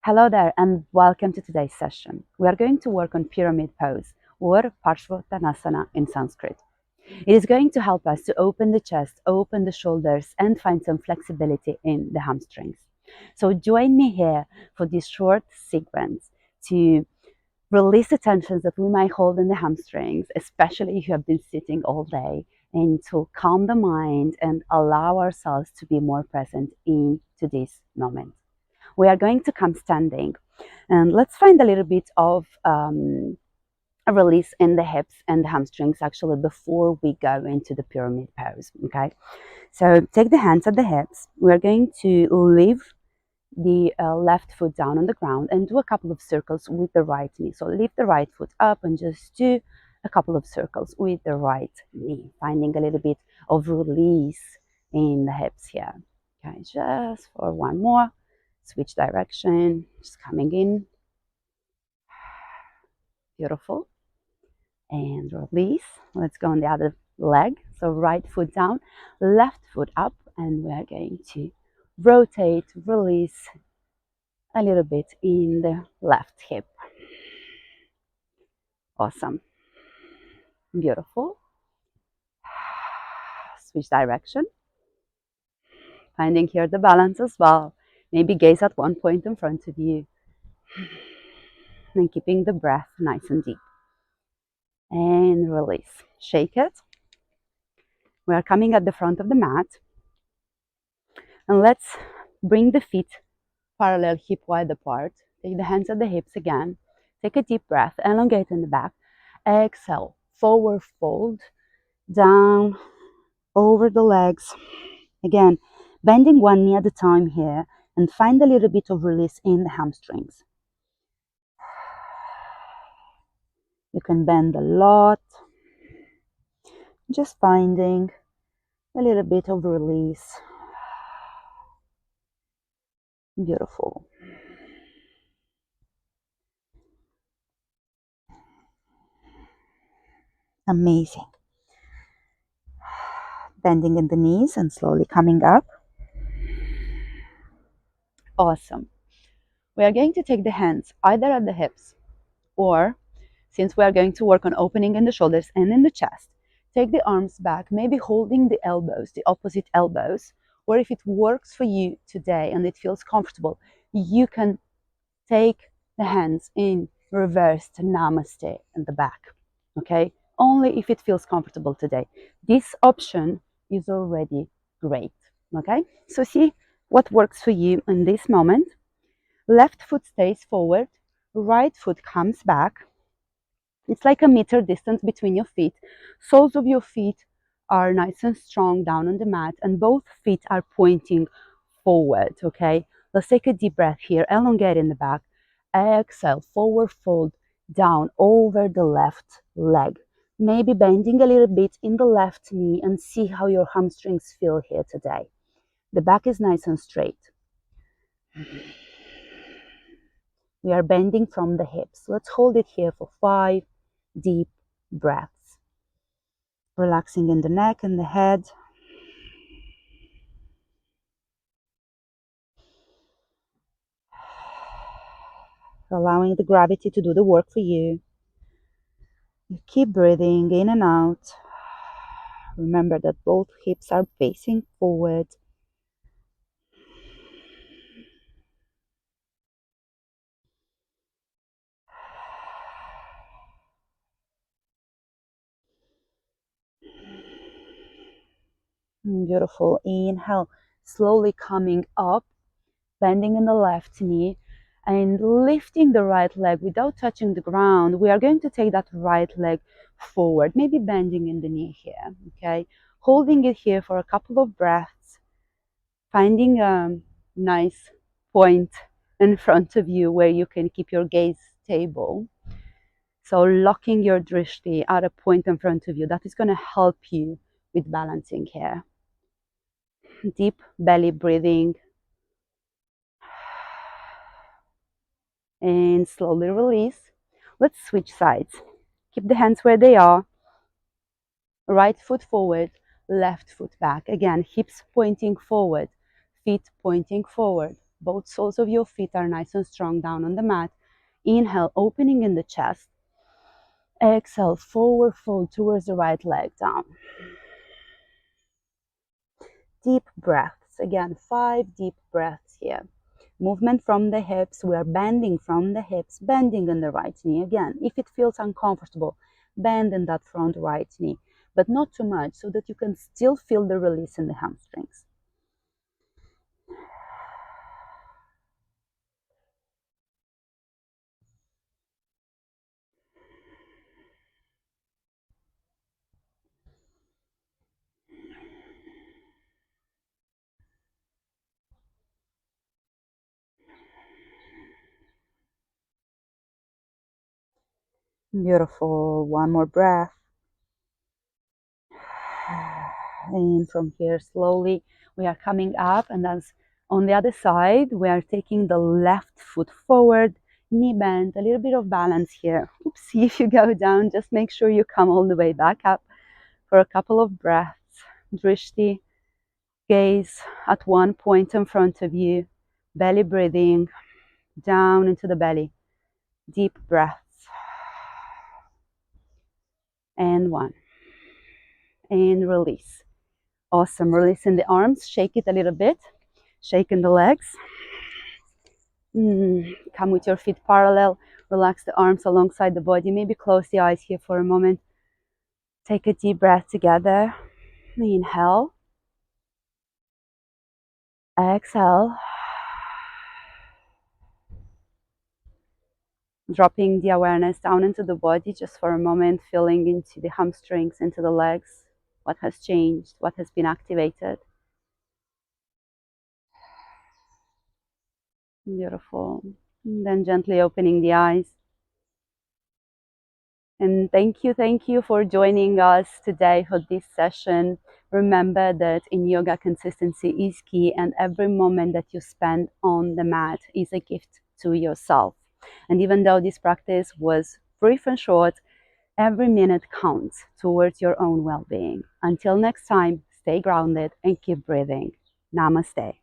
Hello there and welcome to today's session. We are going to work on pyramid pose or Parshvottanasana in Sanskrit. It is going to help us to open the chest, open the shoulders and find some flexibility in the hamstrings. So join me here for this short sequence to release the tensions that we might hold in the hamstrings, especially if you have been sitting all day, and to calm the mind and allow ourselves to be more present into this moment. We are going to come standing and let's find a little bit of a release in the hips and the hamstrings actually before we go into the pyramid pose. Okay, so take the hands at the hips. We're going to leave the left foot down on the ground and do a couple of circles with the right knee. So lift the right foot up and just do a couple of circles with the right knee, finding a little bit of release in the hips here. Okay, just for one more. Switch direction, just coming in. Beautiful. And release. Let's go on the other leg. So right foot down, left foot up, and we're going to rotate, release a little bit in the left hip. Awesome. Beautiful. Switch direction. Finding here the balance as well. Maybe gaze at one point in front of you. And keeping the breath nice and deep. And release. Shake it. We are coming at the front of the mat. And let's bring the feet parallel, hip wide apart. Take the hands at the hips again. Take a deep breath. Elongate in the back. Exhale. Forward fold. Down. Over the legs. Again, bending one knee at a time here. And find a little bit of release in the hamstrings. You can bend a lot. Just finding a little bit of release. Beautiful. Amazing. Bending in the knees and slowly coming up. Awesome. We are going to take the hands either at the hips or, since we are going to work on opening in the shoulders and in the chest, take the arms back, maybe holding the elbows, the opposite elbows, or if it works for you today and it feels comfortable, you can take the hands in reversed namaste in the back, okay? Only if it feels comfortable today. This option is already great, okay? So see what works for you in this moment. Left foot stays forward, right foot comes back. It's like a meter distance between your feet. Soles of your feet are nice and strong down on the mat, and both feet are pointing forward, okay? Let's take a deep breath here, elongate in the back. Exhale, forward fold down over the left leg. Maybe bending a little bit in the left knee and see how your hamstrings feel here today. The back is nice and straight. We are bending from the hips. Let's hold it here for 5 deep breaths. Relaxing in the neck and the head. Allowing the gravity to do the work for you. You keep breathing in and out. Remember that both hips are facing forward. Beautiful. Inhale, slowly coming up, bending in the left knee and lifting the right leg without touching the ground. We are going to take that right leg forward, maybe bending in the knee here, okay? Holding it here for a couple of breaths, finding a nice point in front of you where you can keep your gaze stable. So locking your drishti at a point in front of you, that is going to help you with balancing here. Deep belly breathing. And slowly release. Let's switch sides. Keep the hands where they are. Right foot forward, left foot back. Again, hips pointing forward, feet pointing forward, Both soles of your feet are nice and strong down on the mat. Inhale, opening in the chest. Exhale, forward fold towards the right leg down. Deep breaths. Again, 5 deep breaths here. Movement from the hips. We are bending from the hips, bending in the right knee. Again, if it feels uncomfortable, bend in that front right knee, but not too much so that you can still feel the release in the hamstrings. Beautiful. One more breath. And from here, slowly, we are coming up, and as on the other side, we are taking the left foot forward, knee bend, a little bit of balance here. Oopsie, if you go down, just make sure you come all the way back up for a couple of breaths. Drishti, gaze at one point in front of you, belly breathing down into the belly. Deep breaths. And one. And release. Awesome. Releasing the arms. Shake it a little bit. Shaking the legs. Come with your feet parallel. Relax the arms alongside the body. Maybe close the eyes here for a moment. Take a deep breath together. Inhale. Exhale. Dropping the awareness down into the body just for a moment, feeling into the hamstrings, into the legs. What has changed? What has been activated? Beautiful. And then gently opening the eyes. And thank you for joining us today for this session. Remember that in yoga, consistency is key, and every moment that you spend on the mat is a gift to yourself. And even though this practice was brief and short, every minute counts towards your own well-being. Until next time, stay grounded and keep breathing. Namaste.